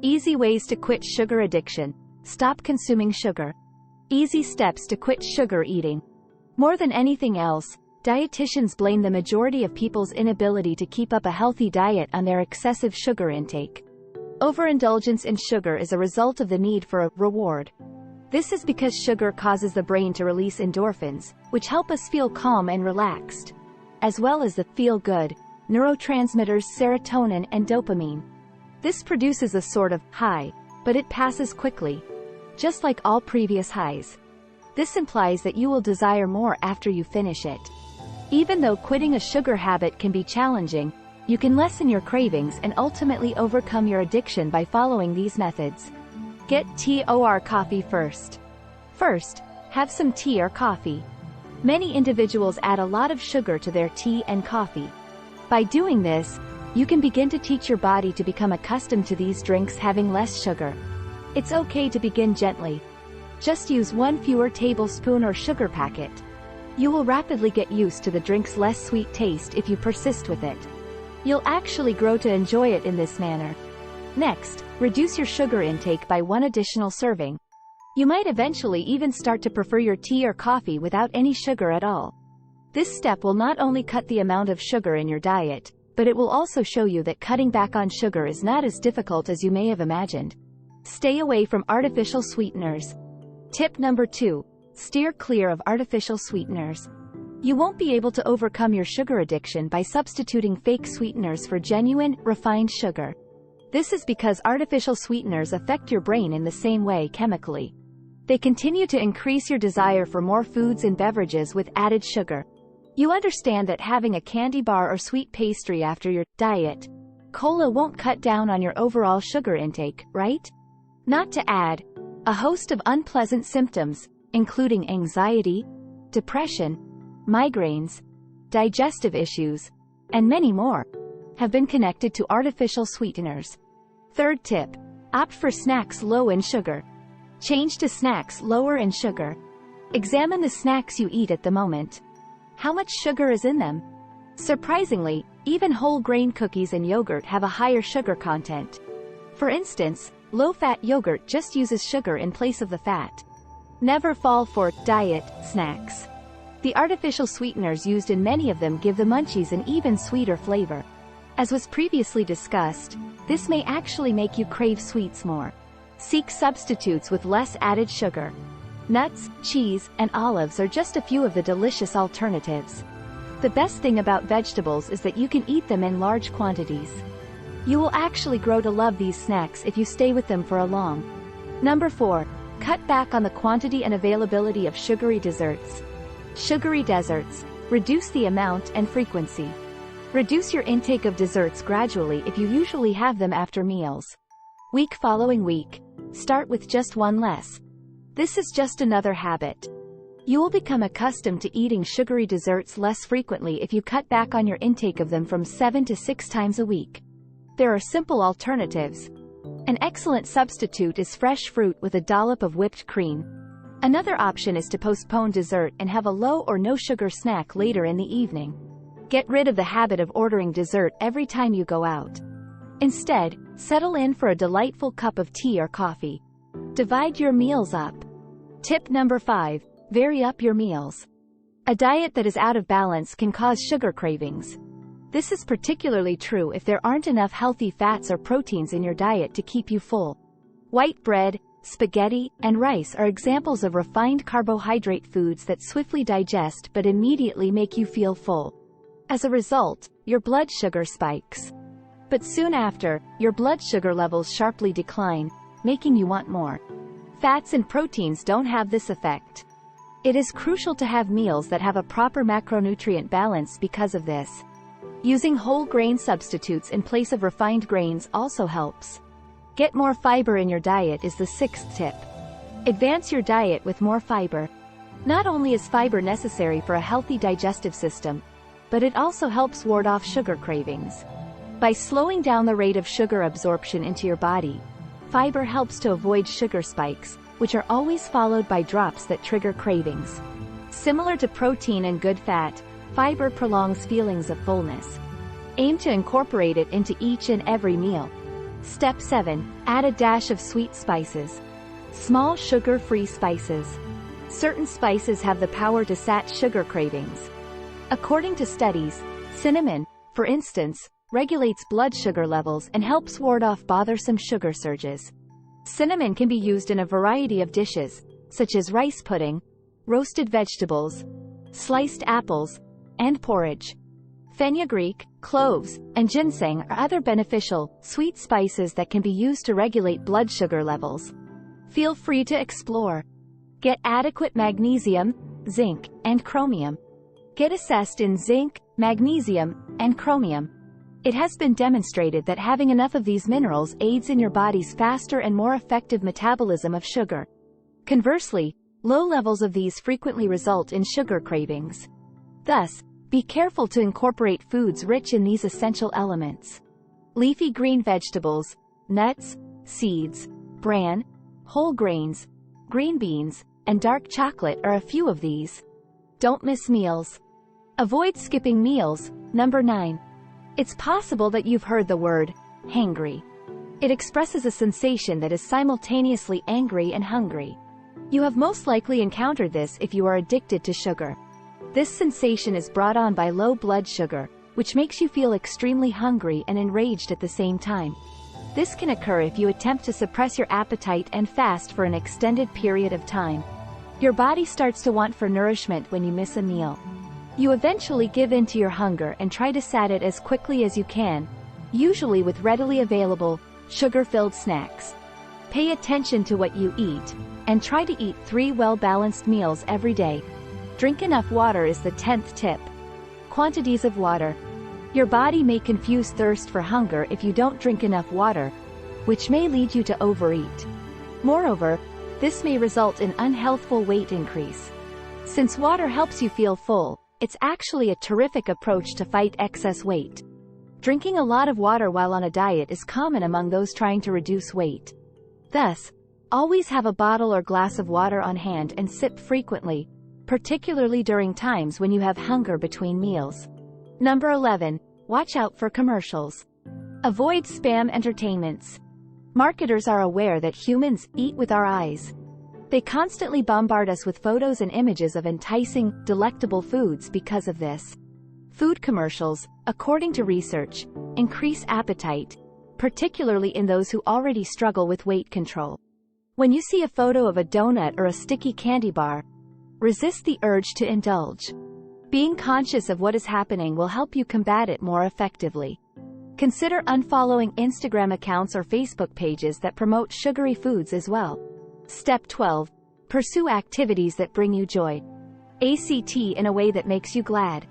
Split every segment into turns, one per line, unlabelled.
Easy ways to quit sugar addiction. Stop consuming sugar. Easy steps to quit sugar eating. More than anything else, dietitians blame the majority of people's inability to keep up a healthy diet on their excessive sugar intake. Overindulgence in sugar is a result of the need for a reward. This is because sugar causes the brain to release endorphins, which help us feel calm and relaxed, as well as the feel-good neurotransmitters serotonin and dopamine. This produces a sort of high, but it passes quickly, just like all previous highs. This implies that you will desire more after you finish it. Even though quitting a sugar habit can be challenging, you can lessen your cravings and ultimately overcome your addiction by following these methods. Get tea or coffee first. First, have some tea or coffee. Many individuals add a lot of sugar to their tea and coffee. By doing this, you can begin to teach your body to become accustomed to these drinks having less sugar. It's okay to begin gently. Just use 1 fewer tablespoon or sugar packet. You will rapidly get used to the drink's less sweet taste if you persist with it. You'll actually grow to enjoy it in this manner. Next, reduce your sugar intake by 1 additional serving. You might eventually even start to prefer your tea or coffee without any sugar at all. This step will not only cut the amount of sugar in your diet, but it will also show you that cutting back on sugar is not as difficult as you may have imagined. Stay away from artificial sweeteners. Tip number 2. Steer clear of artificial sweeteners. You won't be able to overcome your sugar addiction by substituting fake sweeteners for genuine, refined sugar. This is because artificial sweeteners affect your brain in the same way chemically. They continue to increase your desire for more foods and beverages with added sugar. You understand that having a candy bar or sweet pastry after your diet cola won't cut down on your overall sugar intake, right? Not to add, a host of unpleasant symptoms, including anxiety, depression, migraines, digestive issues, and many more, have been connected to artificial sweeteners. Third tip. Opt for snacks low in sugar. Change to snacks lower in sugar. Examine the snacks you eat at the moment. How much sugar is in them? Surprisingly, even whole grain cookies and yogurt have a higher sugar content. For instance, low-fat yogurt just uses sugar in place of the fat. Never fall for diet snacks. The artificial sweeteners used in many of them give the munchies an even sweeter flavor. As was previously discussed, this may actually make you crave sweets more. Seek substitutes with less added sugar. Nuts, cheese, and olives are just a few of the delicious alternatives. The best thing about vegetables is that you can eat them in large quantities. You will actually grow to love these snacks if you stay with them for a long. Number 4. Cut back on the quantity and availability of sugary desserts. Sugary desserts. Reduce the amount and frequency. Reduce your intake of desserts gradually if you usually have them after meals. Week following week, start with just 1 less. This is just another habit. You will become accustomed to eating sugary desserts less frequently if you cut back on your intake of them from 7 to 6 times a week. There are simple alternatives. An excellent substitute is fresh fruit with a dollop of whipped cream. Another option is to postpone dessert and have a low or no sugar snack later in the evening. Get rid of the habit of ordering dessert every time you go out. Instead, settle in for a delightful cup of tea or coffee. Divide your meals up. Tip number 5. Vary up your meals. A diet that is out of balance can cause sugar cravings. This is particularly true if there aren't enough healthy fats or proteins in your diet to keep you full. White bread, spaghetti, and rice are examples of refined carbohydrate foods that swiftly digest but immediately make you feel full. As a result, your blood sugar spikes. But soon after, your blood sugar levels sharply decline, making you want more. Fats and proteins don't have this effect. It is crucial to have meals that have a proper macronutrient balance because of this. Using whole grain substitutes in place of refined grains also helps. Get more fiber in your diet is the 6th tip. Advance your diet with more fiber. Not only is fiber necessary for a healthy digestive system, but it also helps ward off sugar cravings. By slowing down the rate of sugar absorption into your body, fiber helps to avoid sugar spikes, which are always followed by drops that trigger cravings. Similar to protein and good fat, fiber prolongs feelings of fullness. Aim to incorporate it into each and every meal. Step 7. Add a dash of sweet spices. Small sugar-free spices. Certain spices have the power to sat sugar cravings. According to studies, cinnamon, for instance, regulates blood sugar levels and helps ward off bothersome sugar surges. Cinnamon can be used in a variety of dishes, such as rice pudding, roasted vegetables, sliced apples, and porridge. Fenugreek, cloves, and ginseng are other beneficial, sweet spices that can be used to regulate blood sugar levels. Feel free to explore. Get adequate magnesium, zinc, and chromium. Get assessed in zinc, magnesium, and chromium. It has been demonstrated that having enough of these minerals aids in your body's faster and more effective metabolism of sugar. Conversely, low levels of these frequently result in sugar cravings. Thus, be careful to incorporate foods rich in these essential elements. Leafy green vegetables, nuts, seeds, bran, whole grains, green beans, and dark chocolate are a few of these. Don't miss meals. Avoid skipping meals. Number 9. It's possible that you've heard the word hangry. It expresses a sensation that is simultaneously angry and hungry. You have most likely encountered this if you are addicted to sugar. This sensation is brought on by low blood sugar, which makes you feel extremely hungry and enraged at the same time. This can occur if you attempt to suppress your appetite and fast for an extended period of time. Your body starts to want for nourishment when you miss a meal. You eventually give in to your hunger and try to sat it as quickly as you can, usually with readily available, sugar-filled snacks. Pay attention to what you eat, and try to eat 3 well-balanced meals every day. Drink enough water is the 10th tip. Quantities of water. Your body may confuse thirst for hunger if you don't drink enough water, which may lead you to overeat. Moreover, this may result in unhealthful weight increase. Since water helps you feel full, it's actually a terrific approach to fight excess weight. Drinking a lot of water while on a diet is common among those trying to reduce weight. Thus, always have a bottle or glass of water on hand and sip frequently, particularly during times when you have hunger between meals. Number 11. Watch out for commercials. Avoid spam entertainments. Marketers are aware that humans eat with our eyes. They constantly bombard us with photos and images of enticing, delectable foods because of this. Food commercials, according to research, increase appetite, particularly in those who already struggle with weight control. When you see a photo of a donut or a sticky candy bar, resist the urge to indulge. Being conscious of what is happening will help you combat it more effectively. Consider unfollowing Instagram accounts or Facebook pages that promote sugary foods as well. Step 12. Pursue activities that bring you joy. ACT in a way that makes you glad.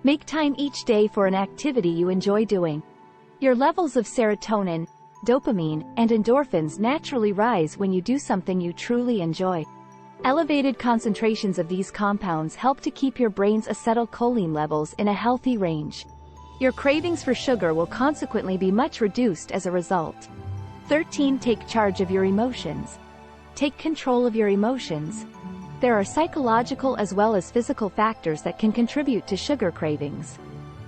Make time each day for an activity you enjoy doing. Your levels of serotonin, dopamine, and endorphins naturally rise when you do something you truly enjoy. Elevated concentrations of these compounds help to keep your brain's acetylcholine levels in a healthy range. Your cravings for sugar will consequently be much reduced as a result. 13. Take charge of your emotions. Take control of your emotions. There are psychological as well as physical factors that can contribute to sugar cravings.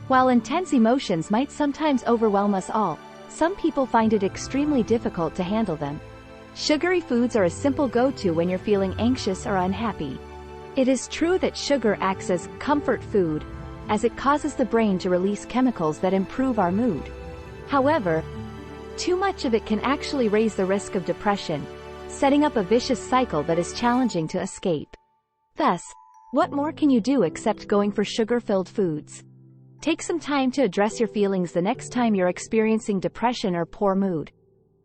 While intense emotions might sometimes overwhelm us all, some people find it extremely difficult to handle them. Sugary foods are a simple go-to when you're feeling anxious or unhappy. It is true that sugar acts as comfort food, as it causes the brain to release chemicals that improve our mood. However, too much of it can actually raise the risk of depression, setting up a vicious cycle that is challenging to escape. Thus, what more can you do except going for sugar-filled foods? Take some time to address your feelings the next time you're experiencing depression or poor mood.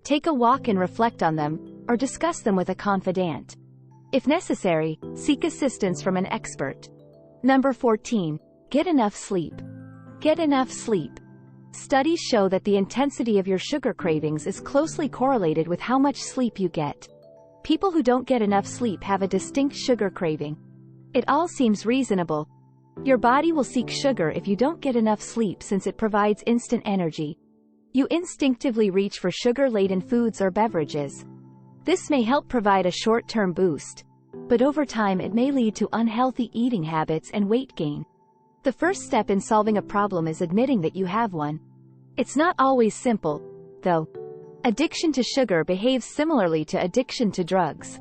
Take a walk and reflect on them, or discuss them with a confidant. If necessary, seek assistance from an expert. Number 14. Get enough sleep. Get enough sleep. Studies show that the intensity of your sugar cravings is closely correlated with how much sleep you get. People who don't get enough sleep have a distinct sugar craving. It all seems reasonable. Your body will seek sugar if you don't get enough sleep since it provides instant energy. You instinctively reach for sugar-laden foods or beverages. This may help provide a short-term boost, but over time it may lead to unhealthy eating habits and weight gain. The first step in solving a problem is admitting that you have one. It's not always simple, though. Addiction to sugar behaves similarly to addiction to drugs.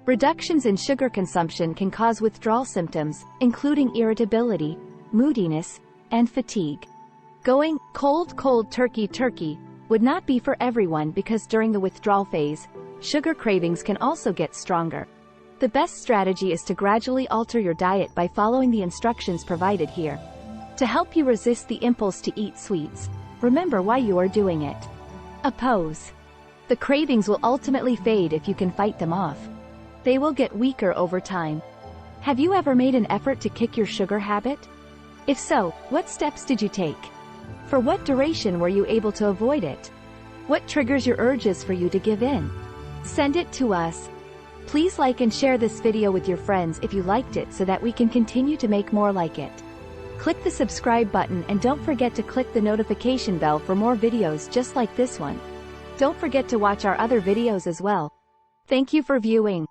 Reductions in sugar consumption can cause withdrawal symptoms, including irritability, moodiness, and fatigue. Going cold turkey would not be for everyone because during the withdrawal phase, sugar cravings can also get stronger. The best strategy is to gradually alter your diet by following the instructions provided here. To help you resist the impulse to eat sweets, remember why you are doing it. Oppose. The cravings will ultimately fade if you can fight them off. They will get weaker over time. Have you ever made an effort to kick your sugar habit? If so, what steps did you take? For what duration were you able to avoid it? What triggers your urges for you to give in? Send it to us. Please like and share this video with your friends if you liked it so that we can continue to make more like it. Click the subscribe button and don't forget to click the notification bell for more videos just like this one. Don't forget to watch our other videos as well. Thank you for viewing.